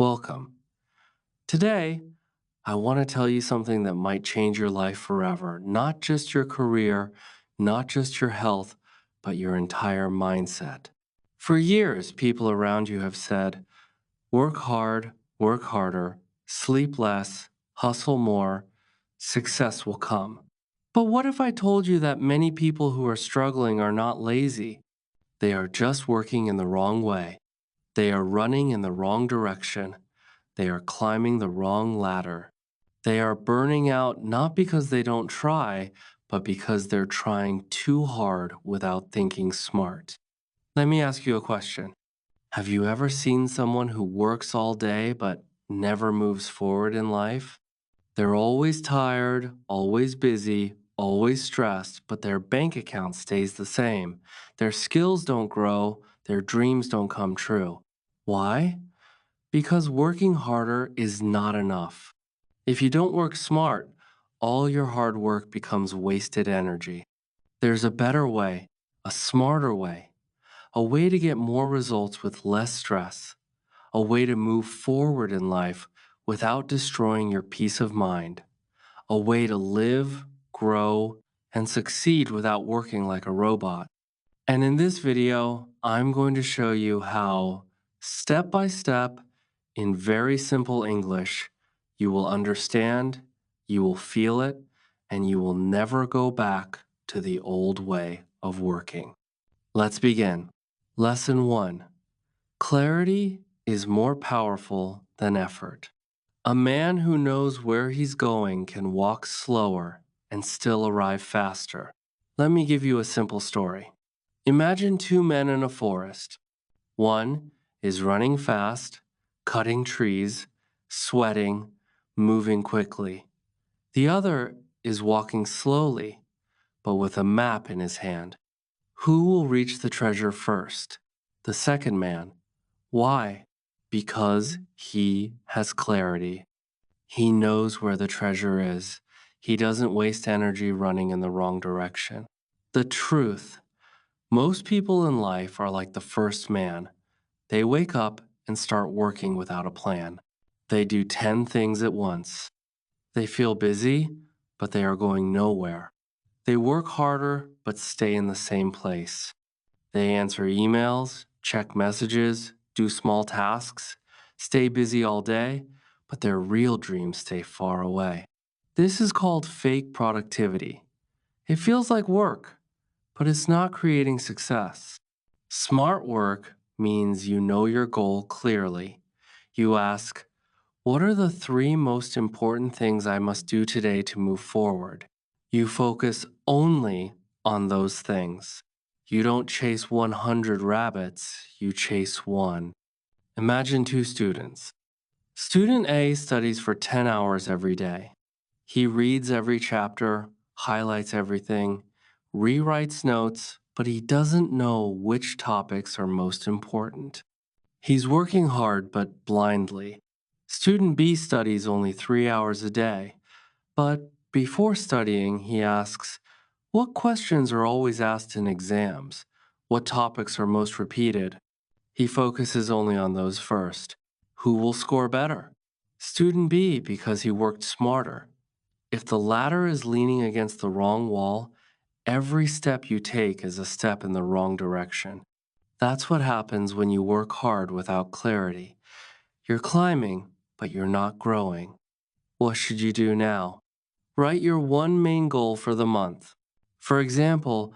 Welcome. Today, I want to tell you something that might change your life forever. Not just your career, not just your health, but your entire mindset. For years, people around you have said, work hard, work harder, sleep less, hustle more, success will come. But what if I told you that many people who are struggling are not lazy? They are just working in the wrong way. They are running in the wrong direction. They are climbing the wrong ladder. They are burning out not because they don't try, but because they're trying too hard without thinking smart. Let me ask you a question. Have you ever seen someone who works all day but never moves forward in life? They're always tired, always busy, always stressed, but their bank account stays the same. Their skills don't grow, their dreams don't come true. Why? Because working harder is not enough. If you don't work smart, all your hard work becomes wasted energy. There's a better way, a smarter way, a way to get more results with less stress, a way to move forward in life without destroying your peace of mind, a way to live, grow, and succeed without working like a robot. And in this video, I'm going to show you how, step by step, in very simple English, you will understand, you will feel it, and you will never go back to the old way of working. Let's begin. Lesson 1. Clarity is more powerful than effort. A man who knows where he's going can walk slower and still arrive faster. Let me give you a simple story. Imagine two men in a forest. One is running fast, cutting trees, sweating, moving quickly. The other is walking slowly, but with a map in his hand. Who will reach the treasure first? The second man. Why? Because he has clarity. He knows where the treasure is. He doesn't waste energy running in the wrong direction. The truth. Most people in life are like the first man. They wake up and start working without a plan. They do 10 things at once. They feel busy, but they are going nowhere. They work harder, but stay in the same place. They answer emails, check messages, do small tasks, stay busy all day, but their real dreams stay far away. This is called fake productivity. It feels like work, but it's not creating success. Smart work means you know your goal clearly. You ask, what are the 3 most important things I must do today to move forward? You focus only on those things. You don't chase 100 rabbits, you chase one. Imagine 2 students. Student A studies for 10 hours every day. He reads every chapter, highlights everything, rewrites notes, but he doesn't know which topics are most important. He's working hard but blindly. Student B studies only 3 hours a day, but before studying, he asks, what questions are always asked in exams? What topics are most repeated? He focuses only on those first. Who will score better? Student B, because he worked smarter. If the ladder is leaning against the wrong wall, every step you take is a step in the wrong direction. That's what happens when you work hard without clarity. You're climbing, but you're not growing. What should you do now? Write your one main goal for the month. For example,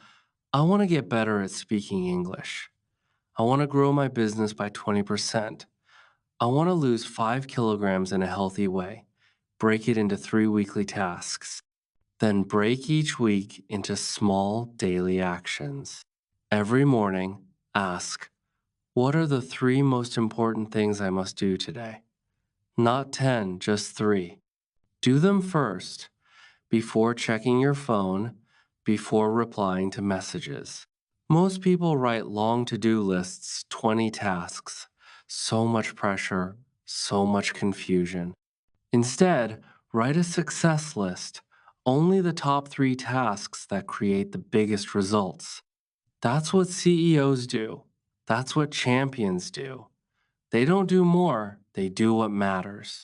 I want to get better at speaking English. I want to grow my business by 20%. I want to lose 5 kilograms in a healthy way. Break it into 3 weekly tasks. Then break each week into small daily actions. Every morning, ask, what are the 3 most important things I must do today? Not 10, just 3. Do them first, before checking your phone, before replying to messages. Most people write long to-do lists, 20 tasks. So much pressure, so much confusion. Instead, write a success list, only the top 3 tasks that create the biggest results. That's what CEOs do. That's what champions do. They don't do more, they do what matters.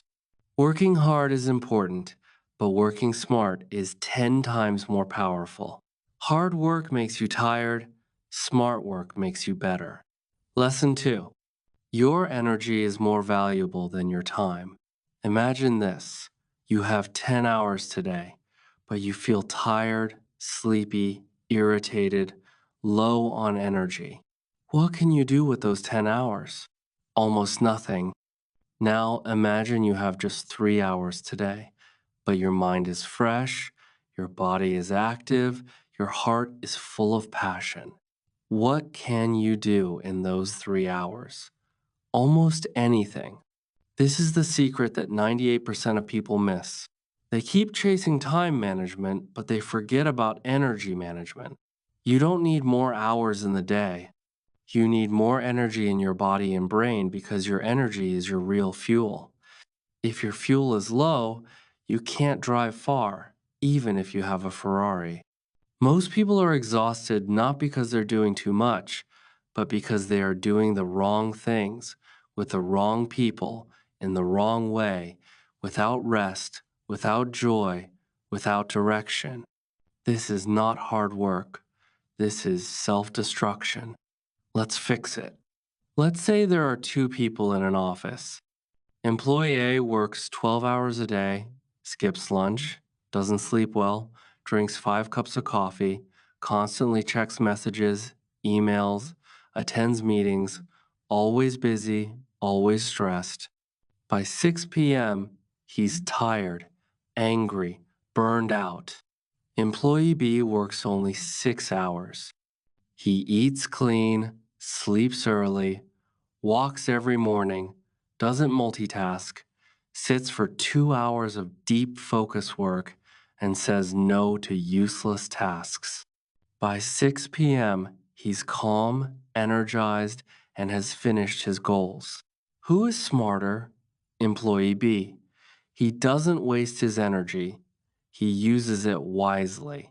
Working hard is important, but working smart is 10 times more powerful. Hard work makes you tired, smart work makes you better. Lesson 2. Your energy is more valuable than your time. Imagine this. You have 10 hours today, but you feel tired, sleepy, irritated, low on energy. What can you do with those 10 hours? Almost nothing. Now imagine you have just 3 hours today, but your mind is fresh, your body is active, your heart is full of passion. What can you do in those 3 hours? Almost anything. This is the secret that 98% of people miss. They keep chasing time management, but they forget about energy management. You don't need more hours in the day. You need more energy in your body and brain because your energy is your real fuel. If your fuel is low, you can't drive far, even if you have a Ferrari. Most people are exhausted not because they're doing too much, but because they are doing the wrong things with the wrong people in the wrong way, without rest, without joy, without direction. This is not hard work. This is self destruction. Let's fix it. Let's say there are two people in an office. Employee A works 12 hours a day, skips lunch, doesn't sleep well, drinks 5 cups of coffee, constantly checks messages, emails, attends meetings, always busy, always stressed. By 6 p.m., he's tired, angry, burned out. Employee B works only 6 hours. He eats clean, sleeps early, walks every morning, doesn't multitask, sits for 2 hours of deep focus work, and says no to useless tasks. By 6 p.m., he's calm, energized, and has finished his goals. Who is smarter? Employee B. He doesn't waste his energy, he uses it wisely.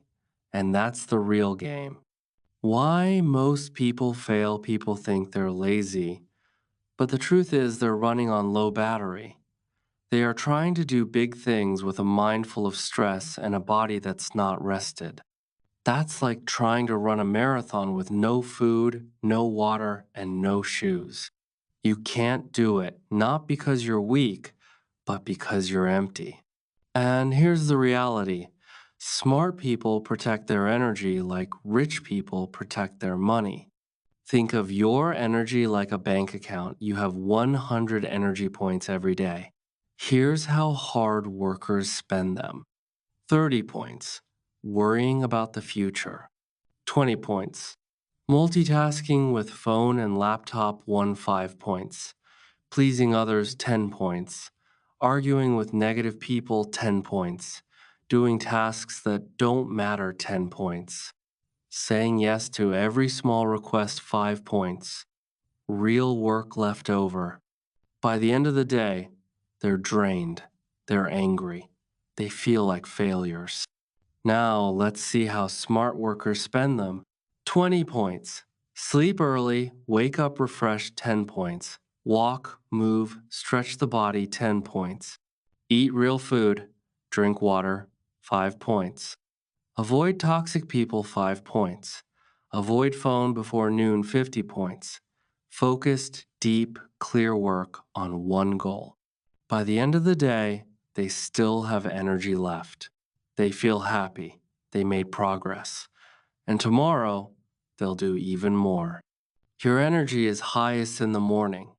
And that's the real game. Why most people fail, people think they're lazy, but the truth is they're running on low battery. They are trying to do big things with a mind full of stress and a body that's not rested. That's like trying to run a marathon with no food, no water, and no shoes. You can't do it, not because you're weak, but because you're empty. And here's the reality. Smart people protect their energy like rich people protect their money. Think of your energy like a bank account. You have 100 energy points every day. Here's how hard workers spend them: 30 points, worrying about the future; 20 points, multitasking with phone and laptop, 5 points; pleasing others, 10 points; arguing with negative people, 10 points; doing tasks that don't matter, 10 points; saying yes to every small request, 5 points; real work left over. By the end of the day, they're drained, they're angry, they feel like failures. Now let's see how smart workers spend them. 20 points. Sleep early, wake up refreshed, 10 points. Walk, move, stretch the body, 10 points. Eat real food, drink water, 5 points. Avoid toxic people, 5 points. Avoid phone before noon, 50 points. Focused, deep, clear work on one goal. By the end of the day, they still have energy left. They feel happy. They made progress. And tomorrow, they'll do even more. Your energy is highest in the morning.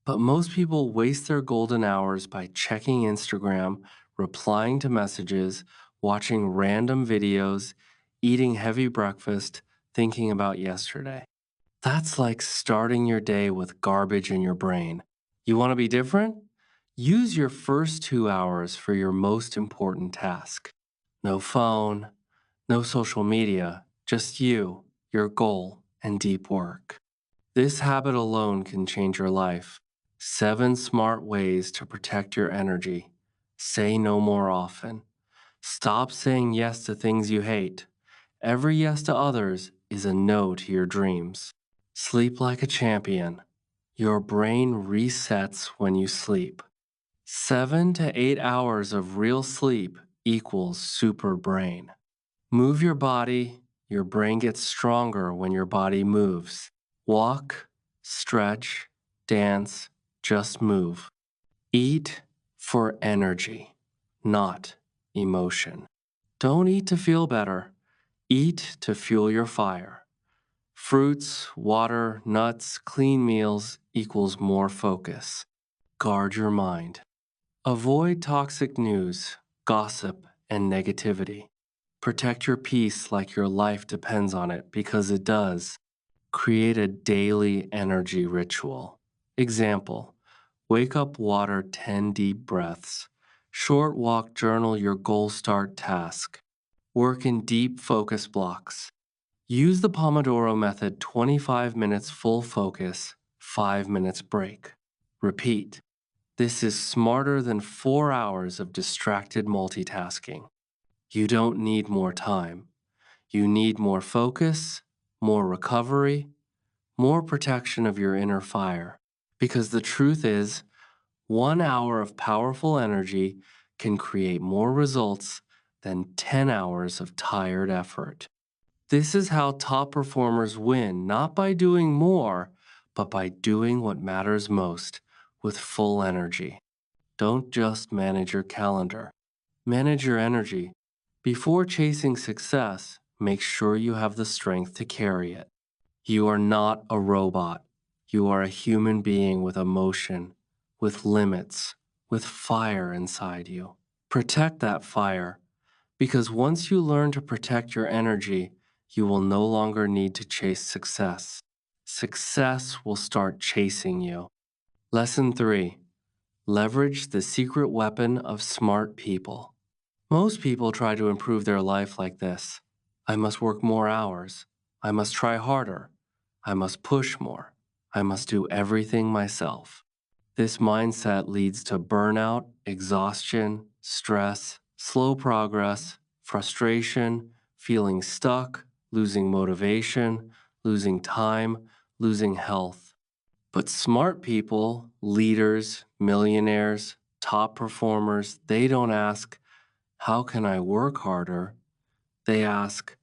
But most people waste their golden hours by checking Instagram, replying to messages, watching random videos, eating heavy breakfast, thinking about yesterday. That's like starting your day with garbage in your brain. You want to be different? Use your first 2 hours for your most important task. No phone, no social media, just you, your goal, and deep work. This habit alone can change your life. 7 smart ways to protect your energy. Say no more often. Stop saying yes to things you hate. Every yes to others is a no to your dreams. Sleep like a champion. Your brain resets when you sleep. 7 to 8 hours of real sleep equals super brain. Move your body. Your brain gets stronger when your body moves. Walk, stretch, dance, just move. Eat for energy, not emotion. Don't eat to feel better. Eat to fuel your fire. Fruits, water, nuts, clean meals equals more focus. Guard your mind. Avoid toxic news, gossip, and negativity. Protect your peace like your life depends on it because it does. Create a daily energy ritual. Example: wake up, water 10 deep breaths. Short walk, journal your goal start task. Work in deep focus blocks. Use the Pomodoro method: 25 minutes full focus, 5 minutes break. Repeat. This is smarter than 4 hours of distracted multitasking. You don't need more time. You need more focus, more recovery, more protection of your inner fire. Because the truth is, 1 hour of powerful energy can create more results than 10 hours of tired effort. This is how top performers win, not by doing more, but by doing what matters most with full energy. Don't just manage your calendar, manage your energy. Before chasing success, make sure you have the strength to carry it. You are not a robot. You are a human being with emotion, with limits, with fire inside you. Protect that fire, because once you learn to protect your energy, you will no longer need to chase success. Success will start chasing you. Lesson 3: leverage the secret weapon of smart people. Most people try to improve their life like this: I must work more hours. I must try harder. I must push more. I must do everything myself. This mindset leads to burnout, exhaustion, stress, slow progress, frustration, feeling stuck, losing motivation, losing time, losing health. But smart people, leaders, millionaires, top performers, they don't ask, how can I work harder? They ask,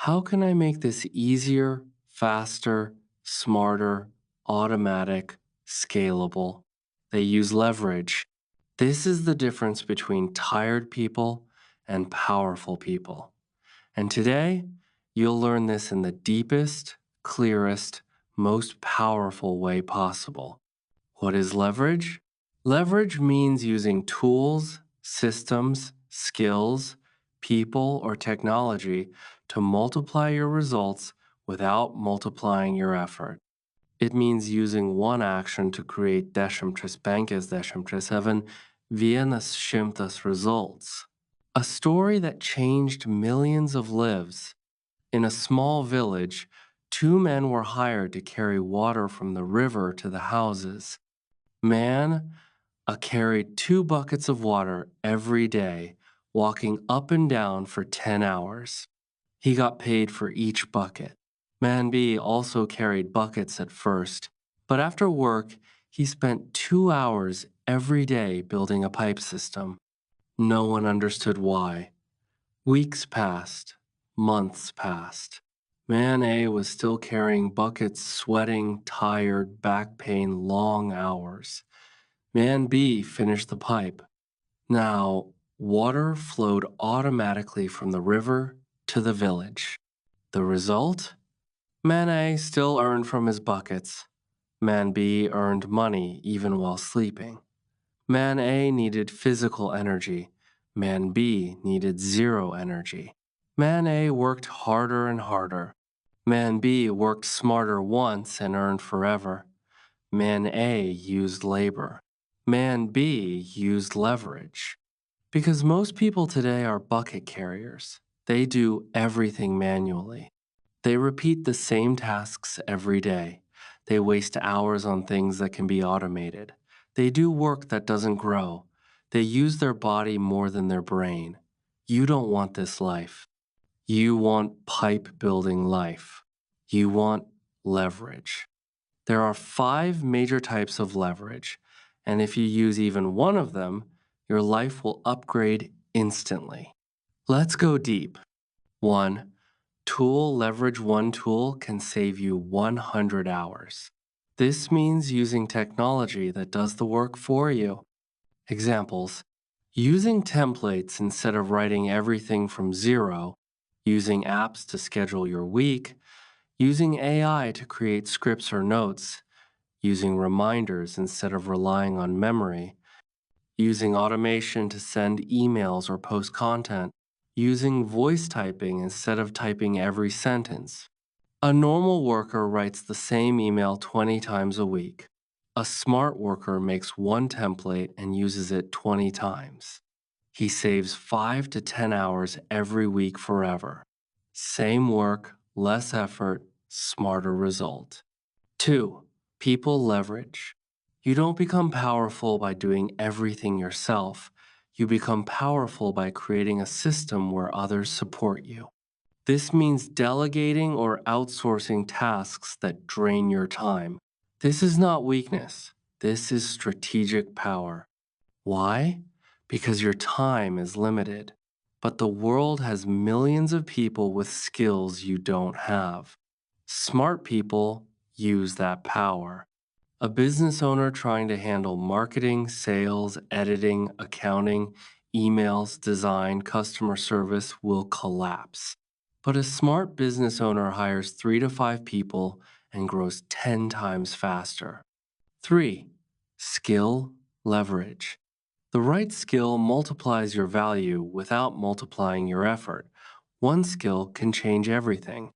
how can I make this easier, faster, smarter, automatic, scalable? They use leverage. This is the difference between tired people and powerful people. And today, you'll learn this in the deepest, clearest, most powerful way possible. What is leverage? Leverage means using tools, systems, skills, people, or technology to multiply your results without multiplying your effort. It means using one action to create dešimtis penkiasdešim vienas šimtas results. A story that changed millions of lives. In a small village, 2 men were hired to carry water from the river to the houses. Man carried 2 buckets of water every day, walking up and down for 10 hours. He got paid for each bucket. Man B also carried buckets at first, but after work, he spent 2 hours every day building a pipe system. No one understood why. Weeks passed, months passed. Man A was still carrying buckets, sweating, tired, back pain, long hours. Man B finished the pipe. Now, water flowed automatically from the river to the village. The result? Man A still earned from his buckets. Man B earned money even while sleeping. Man A needed physical energy. Man B needed zero energy. Man A worked harder and harder. Man B worked smarter once and earned forever. Man A used labor. Man B used leverage. Because most people today are bucket carriers. They do everything manually. They repeat the same tasks every day. They waste hours on things that can be automated. They do work that doesn't grow. They use their body more than their brain. You don't want this life. You want pipe building life. You want leverage. There are 5 major types of leverage, and if you use even one of them, your life will upgrade instantly. Let's go deep. 1. Tool leverage one tool can save you 100 hours. This means using technology that does the work for you. Examples: using templates instead of writing everything from zero, using apps to schedule your week, using AI to create scripts or notes, using reminders instead of relying on memory, using automation to send emails or post content, using voice typing instead of typing every sentence. A normal worker writes the same email 20 times a week. A smart worker makes one template and uses it 20 times. He saves 5 to 10 hours every week forever. Same work, less effort, smarter result. 2. People leverage. You don't become powerful by doing everything yourself. You become powerful by creating a system where others support you. This means delegating or outsourcing tasks that drain your time. This is not weakness. This is strategic power. Why? Because your time is limited. But the world has millions of people with skills you don't have. Smart people use that power. A business owner trying to handle marketing, sales, editing, accounting, emails, design, customer service will collapse. But a smart business owner hires 3 to 5 people and grows 10 times faster. 3. Skill leverage. The right skill multiplies your value without multiplying your effort. One skill can change everything.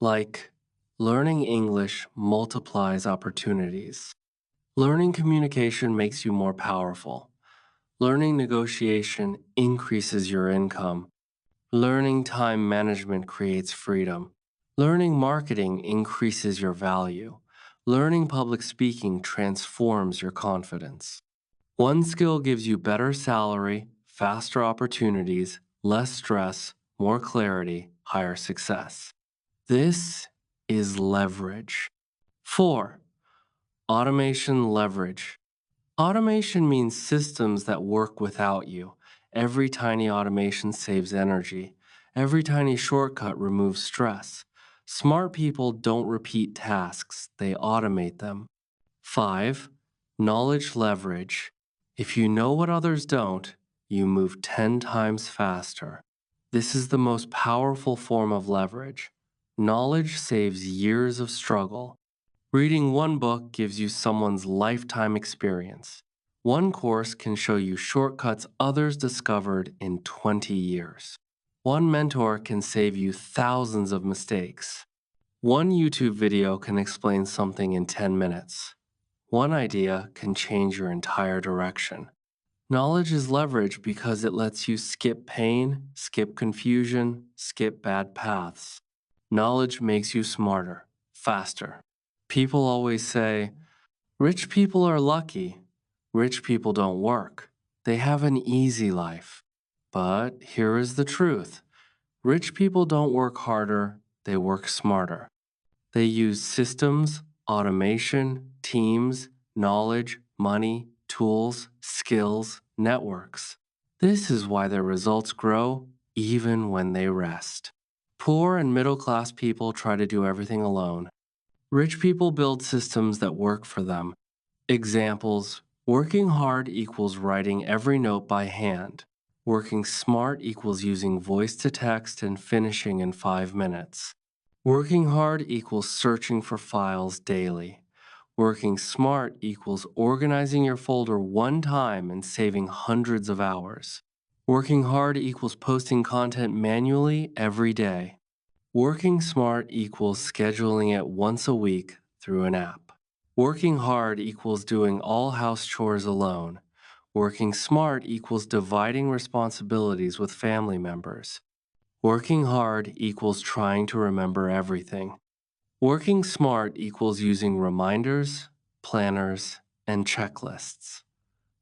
Like, learning English multiplies opportunities. Learning communication makes you more powerful. Learning negotiation increases your income. Learning time management creates freedom. Learning marketing increases your value. Learning public speaking transforms your confidence. One skill gives you better salary, faster opportunities, less stress, more clarity, higher success. This is leverage. 4. Automation leverage. Automation means systems that work without you. Every tiny automation saves energy. Every tiny shortcut removes stress. Smart people don't repeat tasks, they automate them. 5. Knowledge leverage. If you know what others don't, you move 10 times faster. This is the most powerful form of leverage. Knowledge saves years of struggle. Reading one book gives you someone's lifetime experience. One course can show you shortcuts others discovered in 20 years. One mentor can save you thousands of mistakes. One YouTube video can explain something in 10 minutes. One idea can change your entire direction. Knowledge is leverage because it lets you skip pain, skip confusion, skip bad paths. Knowledge makes you smarter, faster. People always say, rich people are lucky. Rich people don't work. They have an easy life. But here is the truth. Rich people don't work harder, they work smarter. They use systems, automation, teams, knowledge, money, tools, skills, networks. This is why their results grow even when they rest. Poor and middle class people try to do everything alone. Rich people build systems that work for them. Examples: working hard equals writing every note by hand. Working smart equals using voice to text and finishing in 5 minutes. Working hard equals searching for files daily. Working smart equals organizing your folder one time and saving hundreds of hours. Working hard equals posting content manually every day. Working smart equals scheduling it once a week through an app. Working hard equals doing all house chores alone. Working smart equals dividing responsibilities with family members. Working hard equals trying to remember everything. Working smart equals using reminders, planners, and checklists.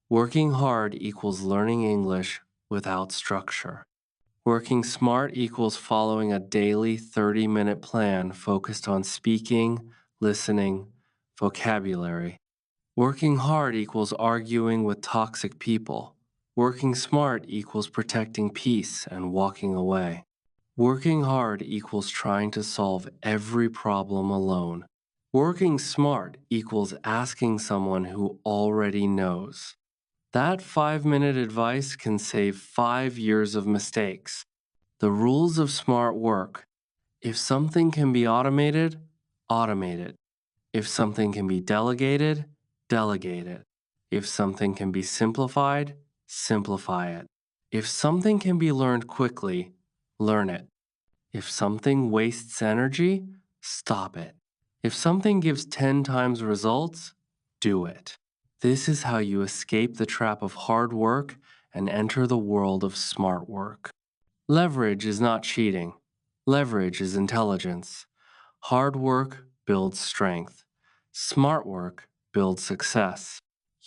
Working hard equals learning English without structure. Working smart equals following a daily 30-minute plan focused on speaking, listening, Vocabulary. Working hard equals arguing with toxic people. Working smart equals protecting peace and walking away. Working hard equals trying to solve every problem alone. Working smart equals asking someone who already knows. That 5-minute advice can save 5 years of mistakes. The rules of smart work. If something can be automated, automate it. If something can be delegated, delegate it. If something can be simplified, simplify it. If something can be learned quickly, learn it. If something wastes energy, stop it. If something gives 10 times results, do it. This is how you escape the trap of hard work and enter the world of smart work. Leverage is not cheating. Leverage is intelligence. Hard work builds strength. Smart work builds success.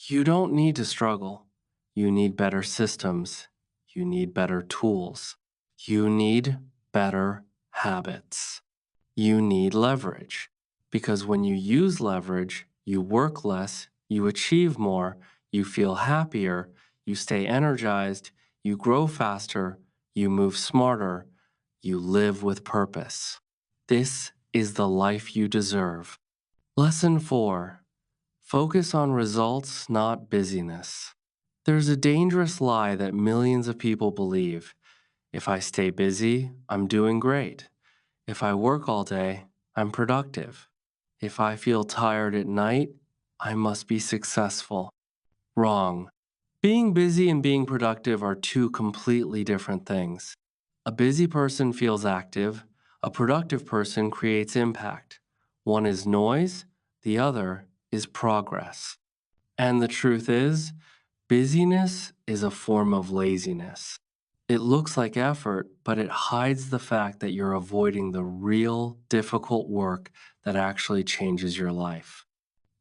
You don't need to struggle. You need better systems. You need better tools. You need better habits. You need leverage. Because when you use leverage, you work less, you achieve more, you feel happier, you stay energized, you grow faster, you move smarter, you live with purpose. This is the life you deserve. Lesson 4. Focus on results, not busyness. There's a dangerous lie that millions of people believe. If I stay busy, I'm doing great. If I work all day, I'm productive. If I feel tired at night, I must be successful. Wrong. Being busy and being productive are two completely different things. A busy person feels active. A productive person creates impact. One is noise, the other is progress. And the truth is, busyness is a form of laziness. It looks like effort, but it hides the fact that you're avoiding the real, difficult work that actually changes your life.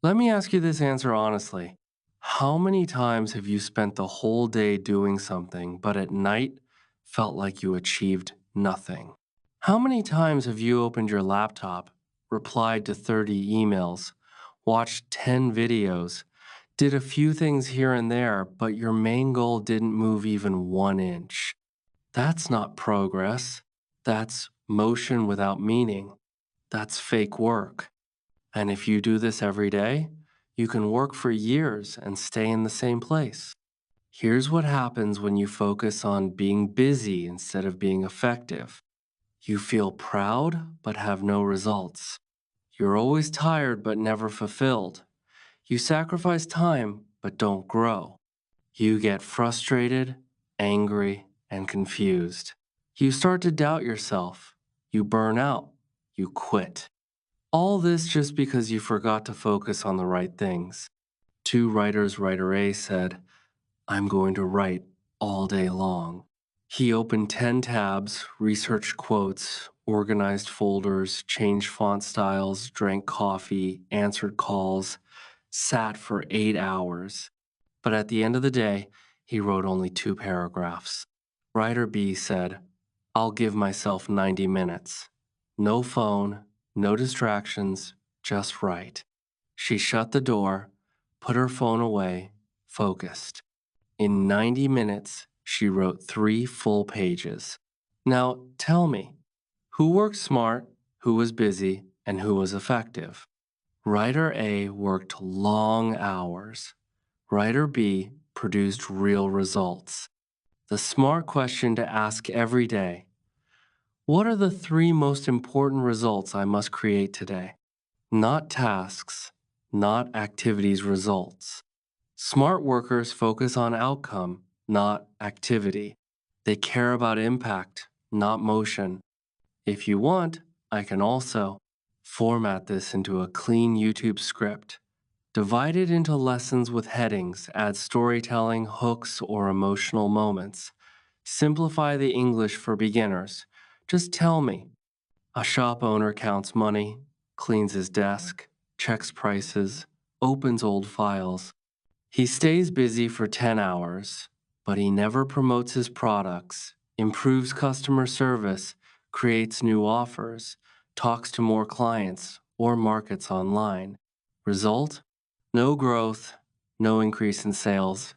Let me ask you this answer honestly. How many times have you spent the whole day doing something, but at night felt like you achieved nothing? How many times have you opened your laptop, replied to 30 emails, watched 10 videos, did a few things here and there, but your main goal didn't move even 1 inch? That's not progress. That's motion without meaning. That's fake work. And if you do this every day, you can work for years and stay in the same place. Here's what happens when you focus on being busy instead of being effective. You feel proud but have no results. You're always tired but never fulfilled. You sacrifice time but don't grow. You get frustrated, angry, and confused. You start to doubt yourself. You burn out. You quit. All this just because you forgot to focus on the right things. Two writers, writer A said, I'm going to write all day long. He opened 10 tabs, researched quotes, organized folders, changed font styles, drank coffee, answered calls, sat for 8 hours. But at the end of the day, he wrote only 2 paragraphs. Writer B said, I'll give myself 90 minutes. No phone, no distractions, just write. She shut the door, put her phone away, focused. In 90 minutes, she wrote 3 full pages. Now, tell me, who worked smart, who was busy, and who was effective? Writer A worked long hours. Writer B produced real results. The smart question to ask every day: what are the 3 most important results I must create today? Not tasks, not activities results. Smart workers focus on outcome, not activity. They care about impact, not motion. If you want, I can also format this into a clean YouTube script. Divide it into lessons with headings, add storytelling, hooks, or emotional moments. Simplify the English for beginners. Just tell me. A shop owner counts money, cleans his desk, checks prices, opens old files. He stays busy for 10 hours, but he never promotes his products, improves customer service, creates new offers, talks to more clients, or markets online. Result? No growth, no increase in sales,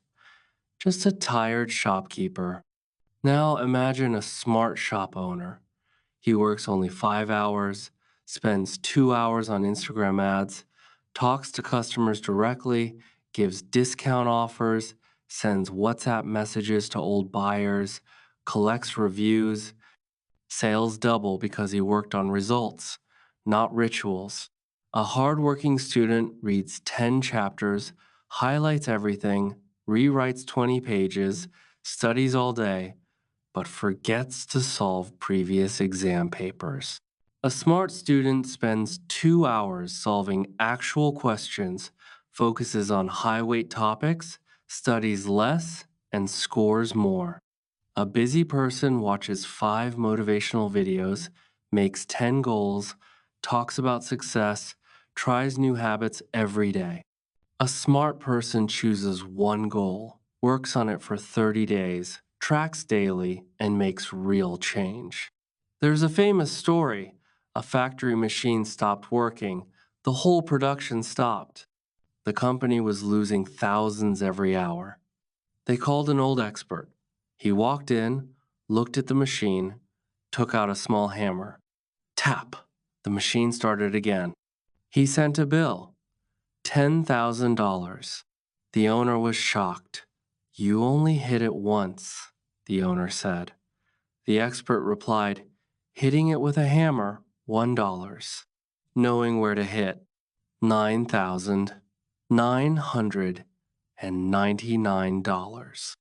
just a tired shopkeeper. Now imagine a smart shop owner. He works only 5 hours, spends 2 hours on Instagram ads, talks to customers directly, gives discount offers, sends WhatsApp messages to old buyers, collects reviews. Sales double because he worked on results, not rituals. A hardworking student reads 10 chapters, highlights everything, rewrites 20 pages, studies all day, but forgets to solve previous exam papers. A smart student spends 2 hours solving actual questions, focuses on high weight topics, studies less, and scores more. A busy person watches 5 motivational videos, makes 10 goals, talks about success, tries new habits every day. A smart person chooses one goal, works on it for 30 days, tracks daily, and makes real change. There's a famous story. A factory machine stopped working. The whole production stopped. The company was losing thousands every hour. They called an old expert. He walked in, looked at the machine, took out a small hammer. Tap! The machine started again. He sent a bill. $10,000. The owner was shocked. You only hit it once, the owner said. The expert replied, hitting it with a hammer, $1. Knowing where to hit, $9,999.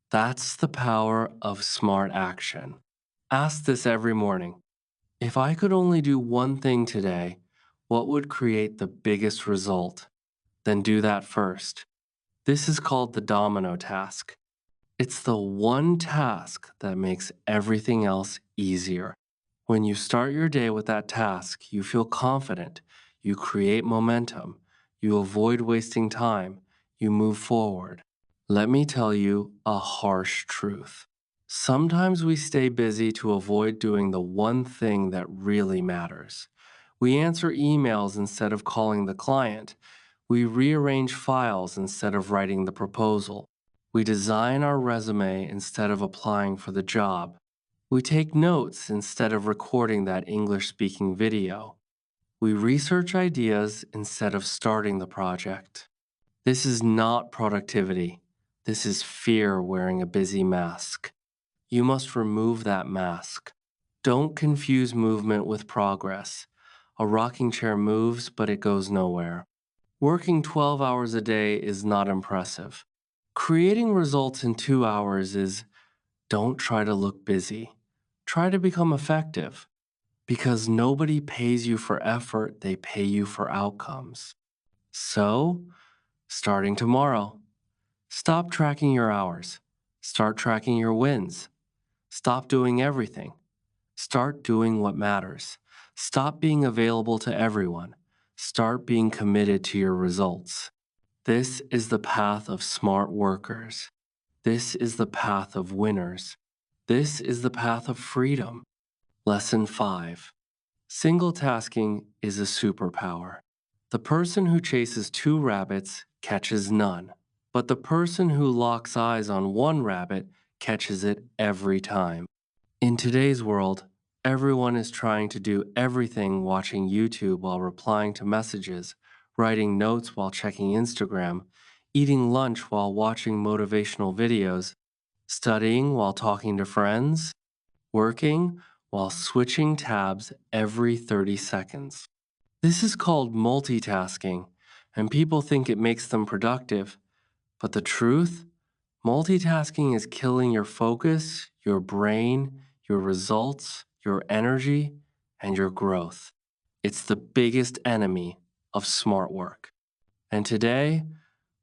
That's the power of smart action. Ask this every morning. If I could only do one thing today, what would create the biggest result? Then do that first. This is called the domino task. It's the one task that makes everything else easier. When you start your day with that task, you feel confident, you create momentum, you avoid wasting time, you move forward. Let me tell you a harsh truth. Sometimes we stay busy to avoid doing the one thing that really matters. We answer emails instead of calling the client. We rearrange files instead of writing the proposal. We design our resume instead of applying for the job. We take notes instead of recording that English speaking video. We research ideas instead of starting the project. This is not productivity. This is fear wearing a busy mask. You must remove that mask. Don't confuse movement with progress. A rocking chair moves, but it goes nowhere. Working 12 hours a day is not impressive. Creating results in 2 hours is don't try to look busy. Try to become effective. Because nobody pays you for effort, they pay you for outcomes. So, starting tomorrow, stop tracking your hours. Start tracking your wins. Stop doing everything. Start doing what matters. Stop being available to everyone. Start being committed to your results. This is the path of smart workers. This is the path of winners. This is the path of freedom. Lesson 5. Single tasking is a superpower. The person who chases 2 rabbits catches none, but the person who locks eyes on 1 rabbit catches it every time. In today's world, everyone is trying to do everything watching YouTube while replying to messages, writing notes while checking Instagram, eating lunch while watching motivational videos, studying while talking to friends, working while switching tabs every 30 seconds. This is called multitasking, and people think it makes them productive. But the truth? Multitasking is killing your focus, your brain, your results, your energy, and your growth. It's the biggest enemy of smart work. And today,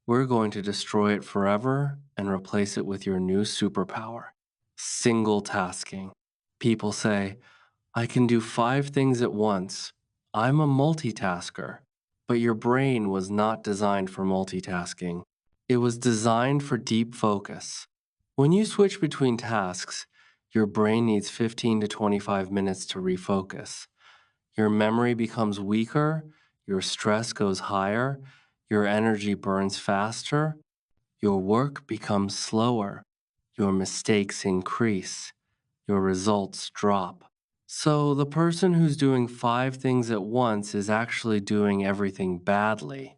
we're going to destroy it forever and replace it with your new superpower, single tasking. People say, I can do 5 things at once. I'm a multitasker. But your brain was not designed for multitasking. It was designed for deep focus. When you switch between tasks, your brain needs 15 to 25 minutes to refocus. Your memory becomes weaker, your stress goes higher, your energy burns faster, your work becomes slower, your mistakes increase, your results drop. So the person who's doing 5 things at once is actually doing everything badly.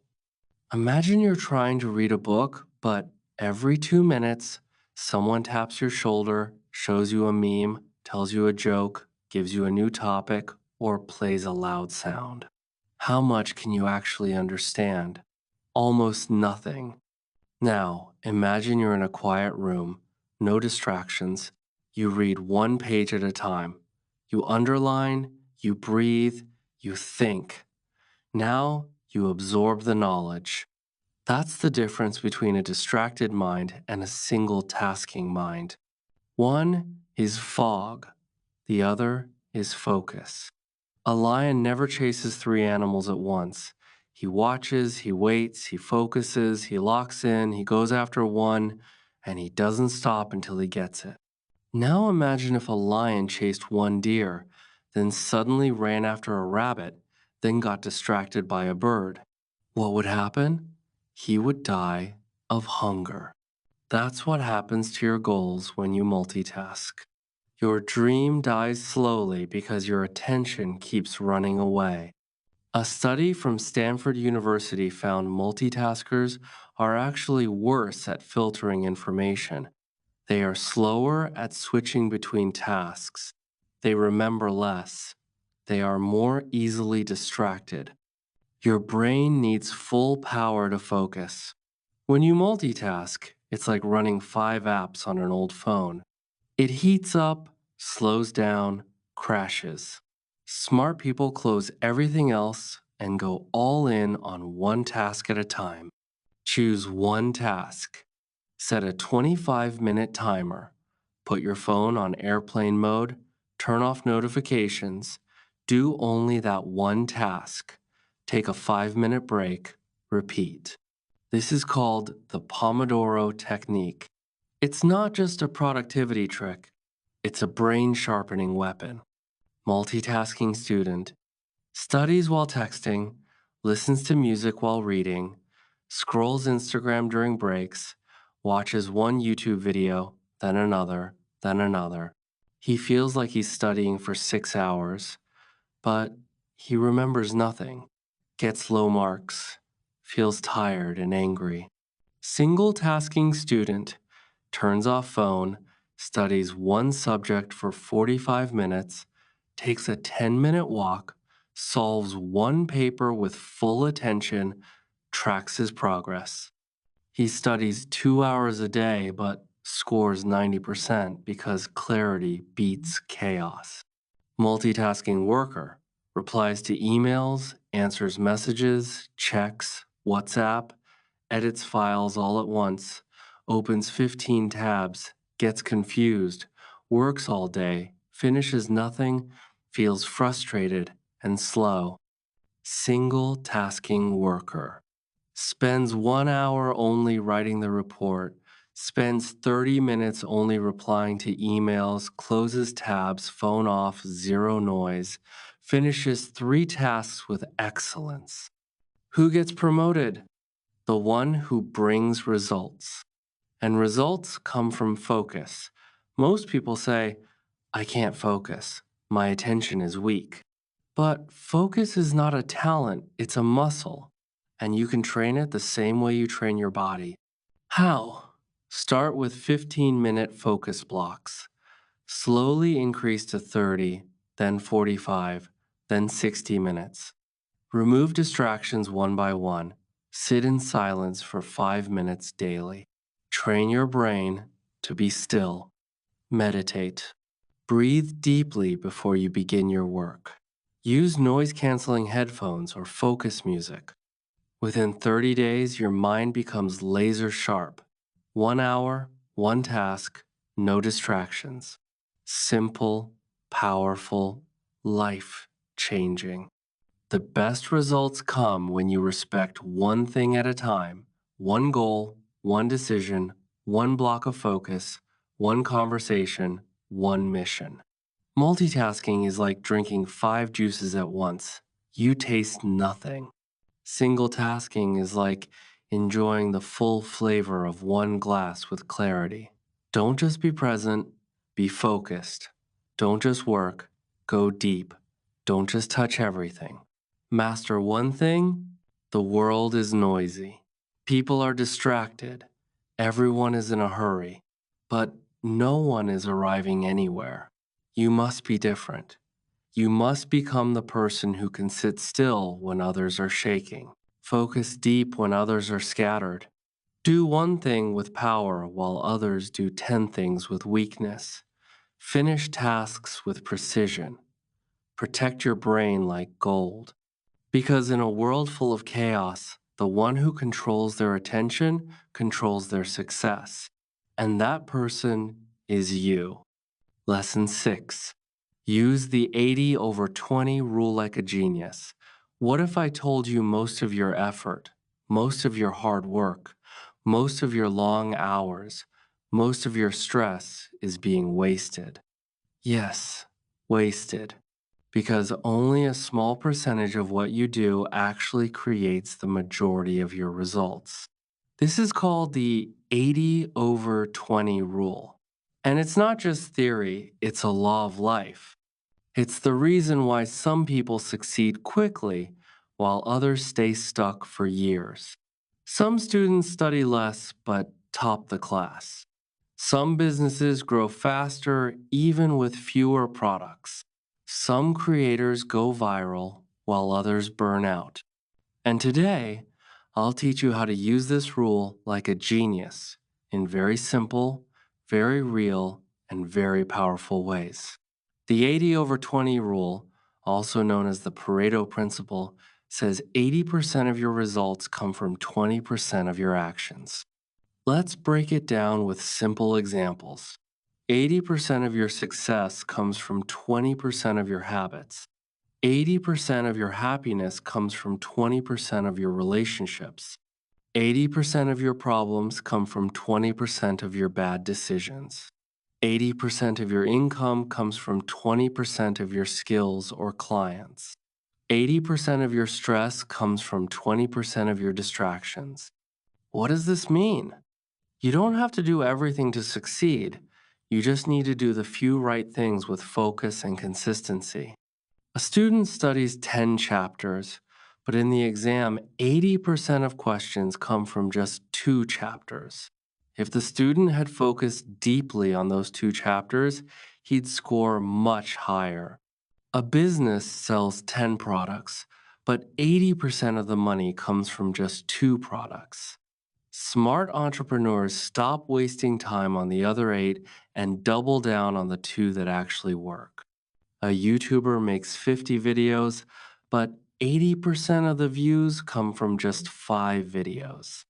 Imagine you're trying to read a book, but every 2 minutes, someone taps your shoulder, shows you a meme, tells you a joke, gives you a new topic, or plays a loud sound. How much can you actually understand? Almost nothing. Now, imagine you're in a quiet room, no distractions. You read one page at a time. You underline, you breathe, you think. Now you absorb the knowledge. That's the difference between a distracted mind and a single tasking mind. One is fog, the other is focus. A lion never chases 3 animals at once. He watches, he waits, he focuses, he locks in, he goes after one, and he doesn't stop until he gets it. Now imagine if a lion chased one deer, then suddenly ran after a rabbit, then got distracted by a bird. What would happen? He would die of hunger. That's what happens to your goals when you multitask. Your dream dies slowly because your attention keeps running away. A study from Stanford University found multitaskers are actually worse at filtering information. They are slower at switching between tasks. They remember less. They are more easily distracted. Your brain needs full power to focus. When you multitask, it's like running 5 apps on an old phone. It heats up, slows down, crashes. Smart people close everything else and go all in on one task at a time. Choose one task. Set a 25-minute timer. Put your phone on airplane mode. Turn off notifications. Do only that one task. Take a 5-minute break. Repeat. This is called the Pomodoro technique. It's not just a productivity trick, it's a brain sharpening weapon. Multitasking student studies while texting, listens to music while reading, scrolls Instagram during breaks, watches one YouTube video, then another, then another. He feels like he's studying for 6 hours, but he remembers nothing, gets low marks, feels tired and angry. Single tasking student turns off phone, studies one subject for 45 minutes, takes a 10-minute walk, solves one paper with full attention, tracks his progress. He studies 2 hours a day but scores 90% because clarity beats chaos. Multitasking worker replies to emails, answers messages, checks, WhatsApp, edits files all at once, opens 15 tabs, gets confused, works all day, finishes nothing, feels frustrated and slow. Single tasking worker. Spends 1 hour only writing the report, spends 30 minutes only replying to emails, closes tabs, phone off, zero noise, finishes 3 tasks with excellence. Who gets promoted? The one who brings results. And results come from focus. Most people say, I can't focus. My attention is weak. But focus is not a talent, it's a muscle. And you can train it the same way you train your body. How? Start with 15-minute focus blocks. Slowly increase to 30, then 45, then 60 minutes. Remove distractions one by one. Sit in silence for 5 minutes daily. Train your brain to be still. Meditate. Breathe deeply before you begin your work. Use noise-canceling headphones or focus music. Within 30 days, your mind becomes laser sharp. 1 hour, one task, no distractions. Simple, powerful, life-changing. The best results come when you respect one thing at a time, one goal, one decision, one block of focus, one conversation, one mission. Multitasking is like drinking 5 juices at once. You taste nothing. Single tasking is like enjoying the full flavor of one glass with clarity. Don't just be present, be focused. Don't just work, go deep. Don't just touch everything. Master one thing, the world is noisy. People are distracted. Everyone is in a hurry. But no one is arriving anywhere. You must be different. You must become the person who can sit still when others are shaking. Focus deep when others are scattered. Do one thing with power while others do 10 things with weakness. Finish tasks with precision. Protect your brain like gold. Because in a world full of chaos, the one who controls their attention controls their success. And that person is you. Lesson 6. Use the 80/20 rule like a genius. What if I told you most of your effort, most of your hard work, most of your long hours, most of your stress is being wasted? Yes, wasted. Because only a small percentage of what you do actually creates the majority of your results. This is called the 80/20 rule. And it's not just theory, it's a law of life. It's the reason why some people succeed quickly while others stay stuck for years. Some students study less but top the class. Some businesses grow faster even with fewer products. Some creators go viral while others burn out. And today, I'll teach you how to use this rule like a genius in very simple, very real, and very powerful ways. The 80/20 rule, also known as the Pareto principle, says 80% of your results come from 20% of your actions. Let's break it down with simple examples. 80% of your success comes from 20% of your habits. 80% of your happiness comes from 20% of your relationships. 80% of your problems come from 20% of your bad decisions. 80% of your income comes from 20% of your skills or clients. 80% of your stress comes from 20% of your distractions. What does this mean? You don't have to do everything to succeed. You just need to do the few right things with focus and consistency. A student studies 10 chapters, but in the exam, 80% of questions come from just 2 chapters. If the student had focused deeply on those 2 chapters, he'd score much higher. A business sells 10 products, but 80% of the money comes from just 2 products. Smart entrepreneurs stop wasting time on the other 8 and double down on the 2 that actually work. A YouTuber makes 50 videos, but 80% of the views come from just 5 videos.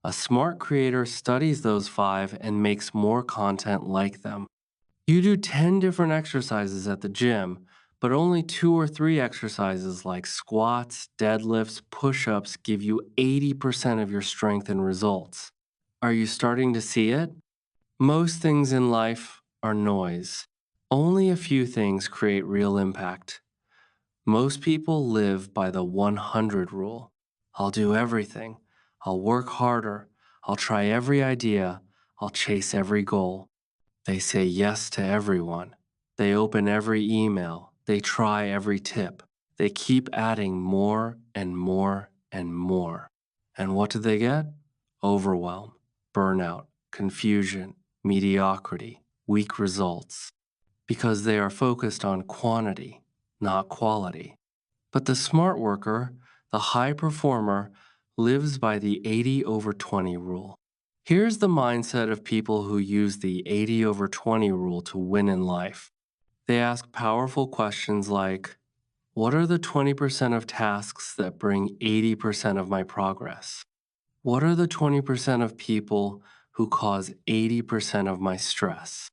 A smart creator studies those 5 and makes more content like them. You do 10 different exercises at the gym, but only 2 or 3 exercises like squats, deadlifts, push ups give you 80% of your strength and results. Are you starting to see it? Most things in life are noise. Only a few things create real impact. Most people live by the 100 rule. I'll do everything. I'll work harder. I'll try every idea. I'll chase every goal. They say yes to everyone. They open every email. They try every tip. They keep adding more and more and more. And what do they get? Overwhelm, burnout, confusion, mediocrity, weak results. Because they are focused on quantity, not quality. But the smart worker, the high performer, lives by the 80/20 rule. Here's the mindset of people who use the 80/20 rule to win in life. They ask powerful questions like, what are the 20% of tasks that bring 80% of my progress? What are the 20% of people who cause 80% of my stress?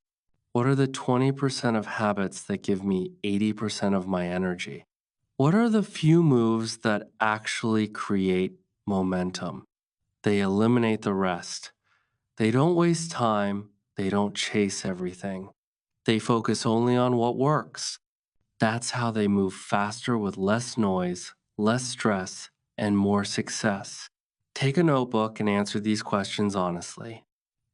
What are the 20% of habits that give me 80% of my energy? What are the few moves that actually create momentum? They eliminate the rest. They don't waste time. They don't chase everything. They focus only on what works. That's how they move faster with less noise, less stress, and more success? Take a notebook and answer these questions honestly.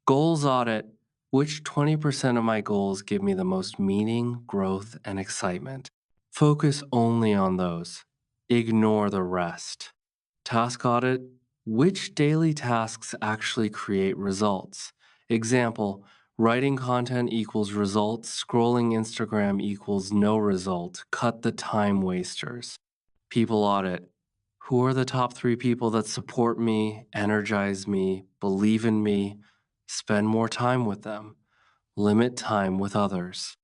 Goals audit: which 20% of my goals give me the most meaning, growth, and excitement? Focus only on those. Ignore the rest. Task audit: which daily tasks actually create results? Example: writing content equals results, scrolling Instagram equals no result. Cut the time wasters. People audit: who are the top 3 people that support me, energize me, believe in me? Spend more time with them. Limit time with others.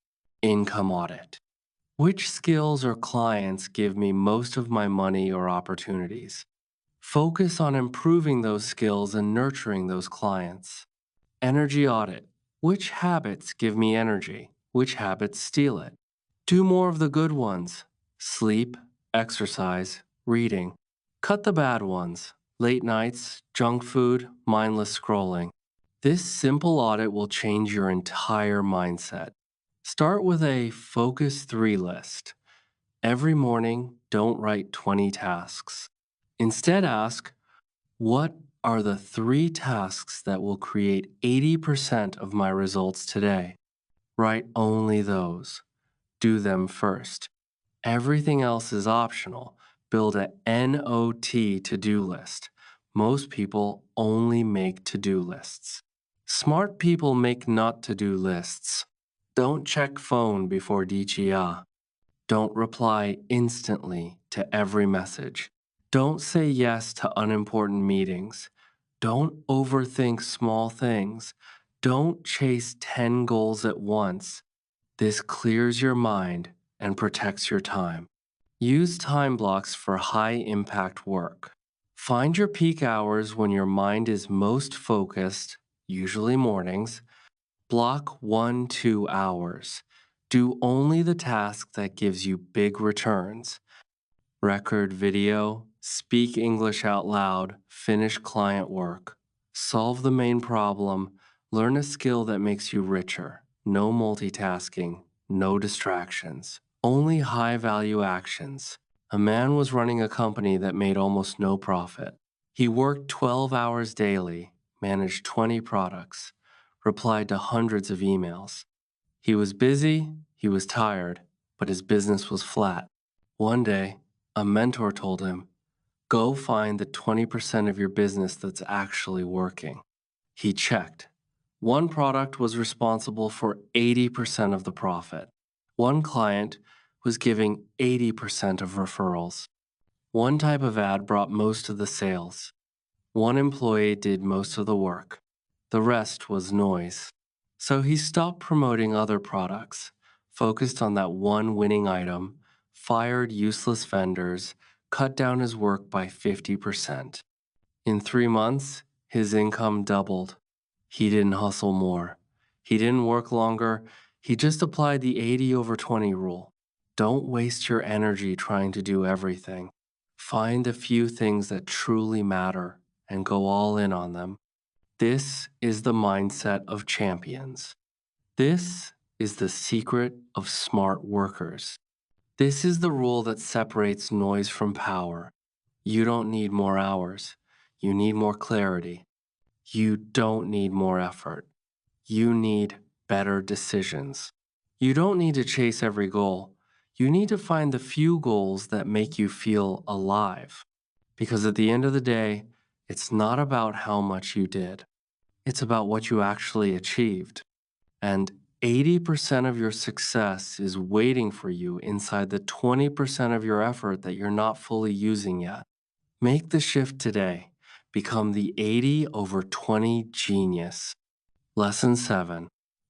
Income audit: which skills or clients give me most of my money or opportunities? Focus on improving those skills and nurturing those clients. Energy audit: which habits give me energy? Which habits steal it? Do more of the good ones: sleep, exercise, reading. Cut the bad ones: late nights, junk food, mindless scrolling. This simple audit will change your entire mindset. Start with a Focus 3 list. Every morning, don't write 20 tasks. Instead, ask, what are the 3 tasks that will create 80% of my results today? Write only those. Do them first. Everything else is optional. Build a NOT to-do list. Most people only make to-do lists. Smart people make not to-do lists. Don't check phone before DGA. Don't reply instantly to every message. Don't say yes to unimportant meetings. Don't overthink small things. Don't chase 10 goals at once. This clears your mind and protects your time. Use time blocks for high impact work. Find your peak hours when your mind is most focused, usually mornings. Block 1-2 hours. Do only the task that gives you big returns. Record video, speak English out loud, finish client work. Solve the main problem, learn a skill that makes you richer. No multitasking, no distractions, only high value actions. A man was running a company that made almost no profit. He worked 12 hours daily, managed 20 products, replied to hundreds of emails. He was busy, he was tired, but his business was flat. One day, a mentor told him, go find the 20% of your business that's actually working. He checked. One product was responsible for 80% of the profit. One client was giving 80% of referrals. One type of ad brought most of the sales. One employee did most of the work. The rest was noise. So he stopped promoting other products, focused on that one winning item, fired useless vendors, cut down his work by 50%. In 3 months, his income doubled. He didn't hustle more. He didn't work longer. He just applied the 80/20 rule. Don't waste your energy trying to do everything. Find the few things that truly matter and go all in on them. This is the mindset of champions. This is the secret of smart workers. This is the rule that separates noise from power. You don't need more hours. You need more clarity. You don't need more effort. You need better decisions. You don't need to chase every goal. You need to find the few goals that make you feel alive. Because at the end of the day, it's not about how much you did. It's about what you actually achieved. And 80% of your success is waiting for you inside the 20% of your effort that you're not fully using yet. Make the shift today. Become the 80/20 genius. Lesson 7.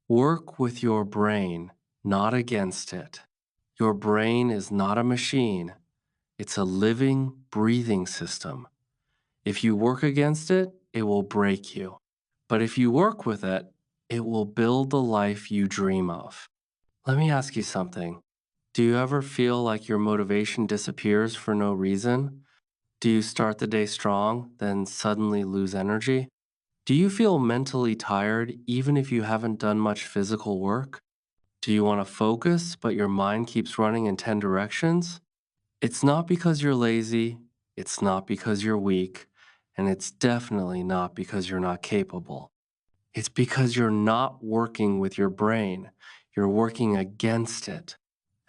Work with your brain, not against it. Your brain is not a machine. It's a living, breathing system. If you work against it, it will break you. But if you work with it, it will build the life you dream of. Let me ask you something. Do you ever feel like your motivation disappears for no reason? Do you start the day strong, then suddenly lose energy? Do you feel mentally tired even if you haven't done much physical work? Do you want to focus, but your mind keeps running in 10 directions? It's not because you're lazy, It's not because you're weak, and it's definitely not because you're not capable. It's because you're not working with your brain. You're working against it.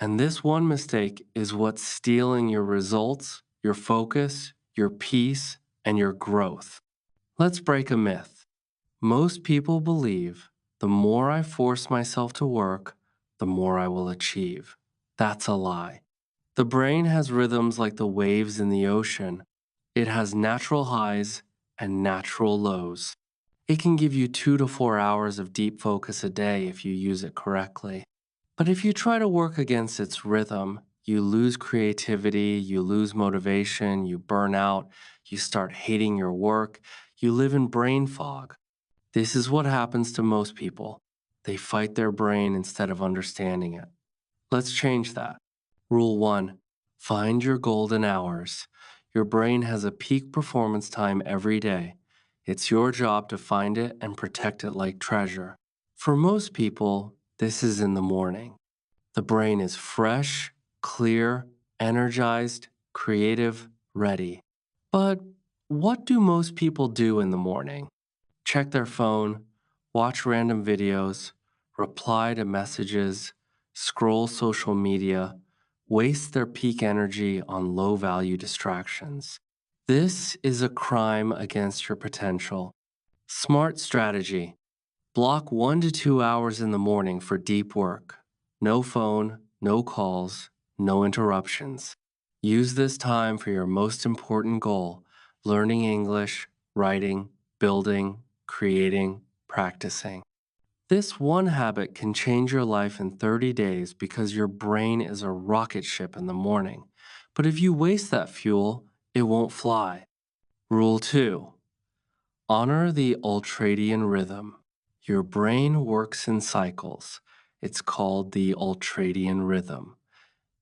And this one mistake is what's stealing your results, your focus, your peace, and your growth. Let's break a myth. Most people believe the more I force myself to work, the more I will achieve. That's a lie. The brain has rhythms like the waves in the ocean. It has natural highs and natural lows. It can give you 2 to 4 hours of deep focus a day if you use it correctly. But if you try to work against its rhythm, you lose creativity, you lose motivation, you burn out, you start hating your work, you live in brain fog. This is what happens to most people. They fight their brain instead of understanding it. Let's change that. Rule 1: find your golden hours. Your brain has a peak performance time every day. It's your job to find it and protect it like treasure. For most people, this is in the morning. The brain is fresh, clear, energized, creative, ready. But what do most people do in the morning? Check their phone, watch random videos, reply to messages, scroll social media, waste their peak energy on low value distractions. This is a crime against your potential. Smart strategy: block 1 to 2 hours in the morning for deep work. No phone, no calls, no interruptions. Use this time for your most important goal: learning English, writing, building, creating, practicing. This one habit can change your life in 30 days because your brain is a rocket ship in the morning. But if you waste that fuel, it won't fly. Rule 2: honor the ultradian rhythm. Your brain works in cycles. It's called the ultradian rhythm.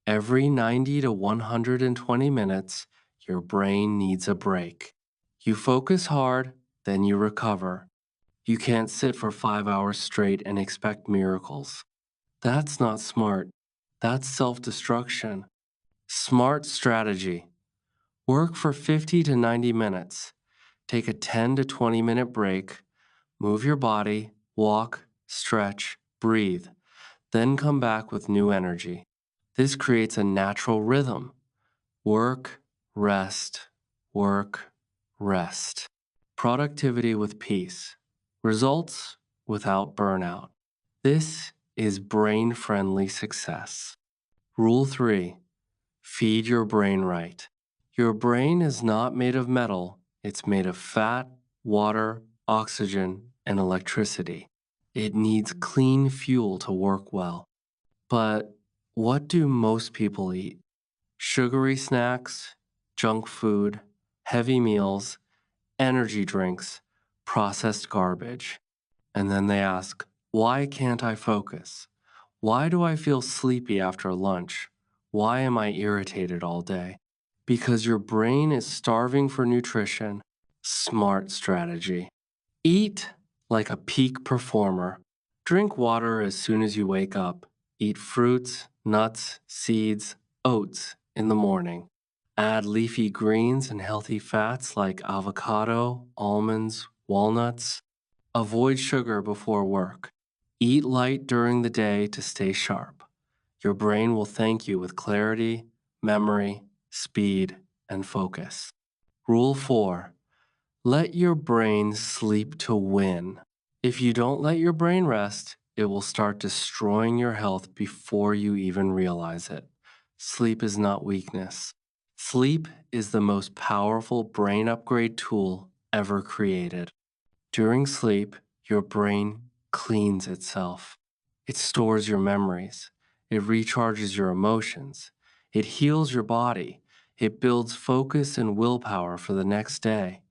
Every 90 to 120 minutes, your brain needs a break. You focus hard, then you recover. You can't sit for 5 hours straight and expect miracles. That's not smart. That's self destruction. Smart strategy: work for 50 to 90 minutes. Take a 10 to 20-minute break. Move your body, walk, stretch, breathe. Then come back with new energy. This creates a natural rhythm. Work, rest, work, rest. Productivity with peace. Results without burnout. This is brain friendly success. Rule 3: feed your brain right. Your brain is not made of metal, it's made of fat, water, oxygen, and electricity. It needs clean fuel to work well. But what do most people eat? Sugary snacks, junk food, heavy meals, energy drinks, processed garbage. And then they ask, why can't I focus? Why do I feel sleepy after lunch? Why am I irritated all day? Because your brain is starving for nutrition. Smart strategy: eat like a peak performer. Drink water as soon as you wake up. Eat fruits, nuts, seeds, oats in the morning. Add leafy greens and healthy fats like avocado, almonds, walnuts. Avoid sugar before work. Eat light during the day to stay sharp. Your brain will thank you with clarity, memory, speed, and focus. Rule 4: let your brain sleep to win. If you don't let your brain rest, it will start destroying your health before you even realize it. Sleep is not weakness. Sleep is the most powerful brain upgrade tool ever created. During sleep, your brain cleans itself. It stores your memories. It recharges your emotions. It heals your body. It builds focus and willpower for the next day.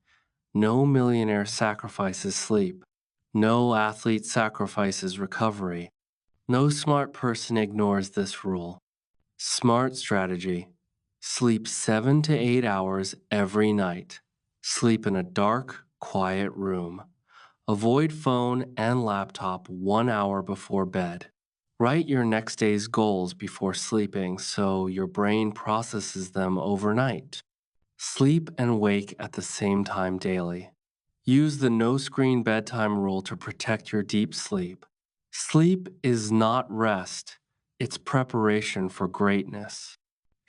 No millionaire sacrifices sleep. No athlete sacrifices recovery. No smart person ignores this rule. Smart strategy: sleep 7 to 8 hours every night. Sleep in a dark, quiet room. Avoid phone and laptop 1 hour before bed. Write your next day's goals before sleeping so your brain processes them overnight. Sleep and wake at the same time daily. Use the no screen bedtime rule to protect your deep sleep. Sleep is not rest, it's preparation for greatness.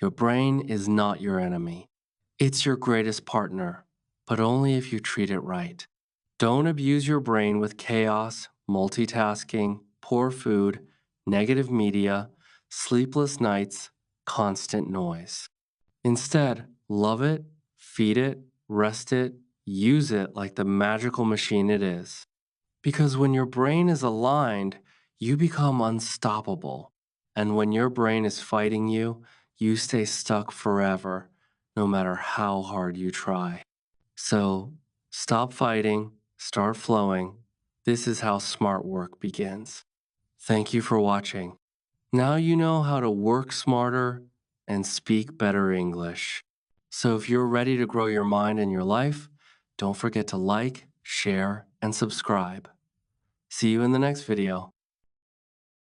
Your brain is not your enemy. It's your greatest partner, but only if you treat it right. Don't abuse your brain with chaos, multitasking, poor food, negative media, sleepless nights, constant noise. Instead, love it, feed it, rest it, use it like the magical machine it is. Because when your brain is aligned, you become unstoppable. And when your brain is fighting you, you stay stuck forever, no matter how hard you try. So stop fighting, start flowing. This is how smart work begins. Thank you for watching. Now you know how to work smarter and speak better English. So if you're ready to grow your mind and your life, don't forget to like, share, and subscribe. See you in the next video.